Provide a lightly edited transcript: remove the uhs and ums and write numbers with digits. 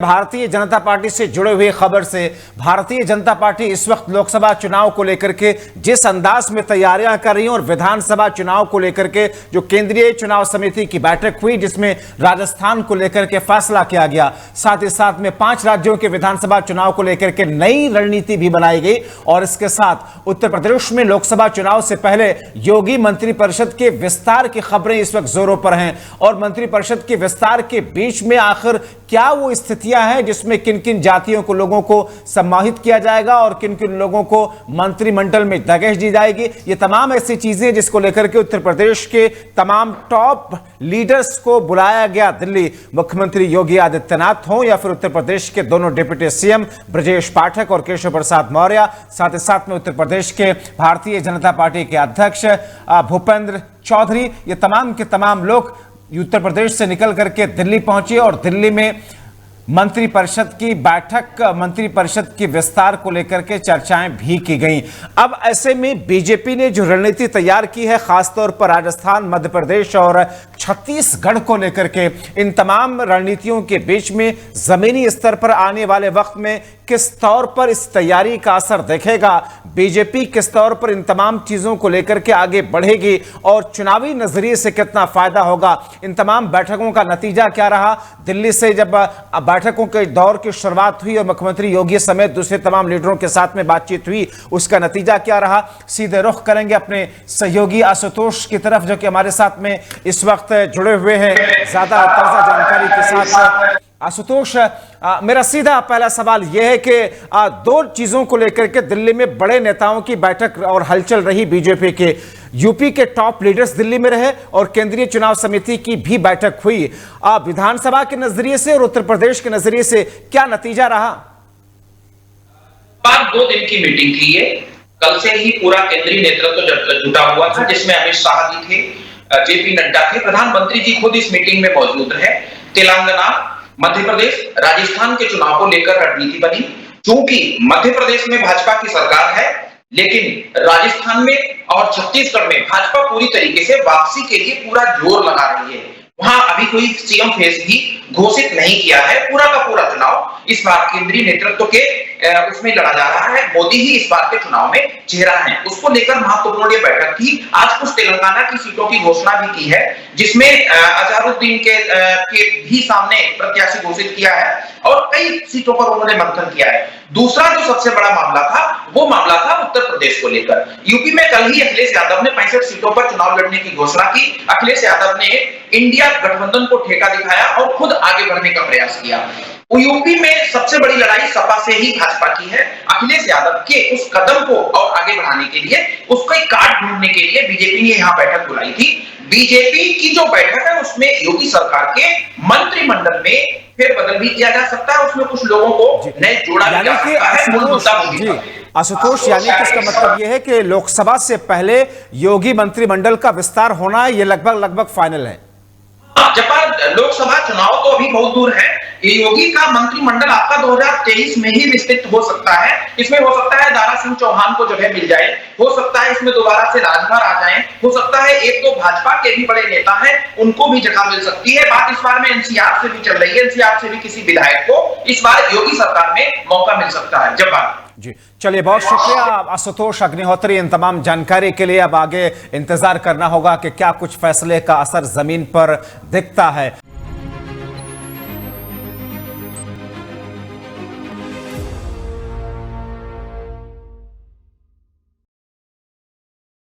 Bharatiya Janata party से जुड़े हुए खबर से भारतीय जनता पार्टी इस वक्त लोकसभा चुनाव को लेकर के जिस अंदाज में तैयारियां कर रही है और विधानसभा चुनाव को लेकर के जो केंद्रीय चुनाव समिति की बैठक हुई जिसमें राजस्थान को लेकर के फैसला किया गया, साथ ही साथ में 5 राज्यों के विधानसभा चुनाव को लेकर के नई रणनीति भी बनाई गई। और इसके साथ उत्तर प्रदेश में लोकसभा चुनाव से पहले योगी मंत्रिपरिषद के विस्तार की खबरें इस वक्त जोरों पर हैं और मंत्रिपरिषद के विस्तार के बीच में आखिर क्या वो स्थितियां हैं जिसमें किन किन जातियों को लोगों को सम्मानित किया जाएगा और किन किन लोगों को मंत्रिमंडल में जगह दी जाएगी। ये तमाम ऐसी चीजें जिसको लेकर के उत्तर प्रदेश के तमाम टॉप लीडर्स को बुलाया गया दिल्ली, मुख्यमंत्री योगी आदित्यनाथ हो या फिर उत्तर प्रदेश के दोनों डिप्टी सीएम ब्रजेश पाठक और केशव प्रसाद मौर्य, साथ ही साथ में उत्तर प्रदेश के भारतीय जनता पार्टी के अध्यक्ष भूपेंद्र चौधरी, ये तमाम के तमाम लोग उत्तर प्रदेश से निकल करके दिल्ली पहुंचे और दिल्ली में मंत्रिपरिषद की बैठक, मंत्रिपरिषद की विस्तार को लेकर के चर्चाएं भी की गई। अब ऐसे में बीजेपी ने जो रणनीति तैयार की है, खासतौर पर राजस्थान, मध्य प्रदेश और छत्तीसगढ़ को लेकर के, इन तमाम रणनीतियों के बीच में जमीनी स्तर पर आने वाले वक्त में किस तौर पर इस तैयारी का असर दिखेगा, बीजेपी किस तौर पर इन तमाम चीजों को लेकर के आगे बढ़ेगी और चुनावी नजरिए से कितना फायदा होगा, इन तमाम बैठकों का नतीजा क्या रहा। दिल्ली से जब बैठकों के दौर की शुरुआत हुई और मुख्यमंत्री योगी समेत दूसरे तमाम लीडरों के साथ में बातचीत हुई, उसका नतीजा क्या रहा, सीधे रुख करेंगे अपने सहयोगी आशुतोष की तरफ जो कि हमारे साथ में इस वक्त जुड़े हुए हैं ज्यादा ताजा जानकारी के साथ। आशुतोष, मेरा सीधा पहला सवाल यह है कि 2 चीजों को लेकर के दिल्ली में बड़े नेताओं की बैठक और हलचल रही। बीजेपी के यूपी के टॉप लीडर्स दिल्ली में रहे और केंद्रीय चुनाव समिति की भी बैठक हुई। विधानसभा के नजरिए से और उत्तर प्रदेश के नजरिए से क्या नतीजा रहा? 2 दिन की मीटिंग की है। कल से ही पूरा केंद्रीय नेतृत्व जुटा हुआ था जिसमें अमित शाह जी थे, जेपी नड्डा थे, प्रधानमंत्री जी खुद इस मीटिंग में मौजूद रहे। तेलंगाना, मध्य प्रदेश, राजस्थान के चुनाव को लेकर रणनीति बनी। क्योंकि मध्य प्रदेश में भाजपा की सरकार है लेकिन राजस्थान में और छत्तीसगढ़ में भाजपा पूरी तरीके से वापसी के लिए पूरा जोर लगा रही है। वहां अभी कोई सीएम फेस भी घोषित नहीं किया है। पूरा का पूरा चुनाव इस बार केंद्रीय नेतृत्व के उसमें लड़ा जा रहा है। मोदी ही इस बार के चुनाव में चेहरा है। उसको लेकर महत्वपूर्ण ये बैठक थी। आज कुछ तेलंगाना की सीटों की घोषणा भी की है जिसमें अजहरुद्दीन के भी सामने प्रत्याशी घोषित किया है और कई सीटों पर उन्होंने मंथन किया है। दूसरा जो सबसे बड़ा मामला था वो मामला था उत्तर प्रदेश को लेकर। यूपी में कल ही अखिलेश यादव ने 65 सीटों पर चुनाव लड़ने की घोषणा की। अखिलेश यादव ने इंडिया गठबंधन को ठेका दिखाया और खुद आगे बढ़ने का प्रयास किया। यूपी में सबसे बड़ी लड़ाई सपा से ही भाजपा की है। अखिलेश यादव के उस कदम को और आगे बढ़ाने के लिए, उसको एक कार्ड ढूंढने के लिए बीजेपी ने यहाँ बैठक बुलाई थी। बीजेपी की जो बैठक है उसमें योगी सरकार के मंत्रिमंडल में फेरबदल भी किया जा सकता है, उसमें कुछ लोगों को नए जोड़ा जा सकता है। मूल मुद्दा मोदी। आशुतोष, यानी कि इसका मतलब यह है कि लोकसभा से पहले योगी मंत्रिमंडल का विस्तार होना है, ये लगभग फाइनल है। जब लोकसभा चुनाव तो अभी बहुत दूर है, योगी का मंत्रिमंडल आपका 2023 में ही विस्तृत हो सकता है। इसमें हो सकता है दारा सिंह चौहान को जगह मिल जाए, हो सकता है इसमें दोबारा से राजभर आ जाए, हो सकता है एक तो भाजपा के भी बड़े नेता हैं उनको भी जगह मिल सकती है। बात इस बार में एनसीआर से भी चल रही है, एनसीआर से भी किसी विधायक को इस बार योगी सरकार में मौका मिल सकता है। जब जी चलिए, बहुत शुक्रिया आशुतोष अग्निहोत्री इन तमाम जानकारी के लिए। अब आगे इंतजार करना होगा कि क्या कुछ फैसले का असर जमीन पर दिखता है।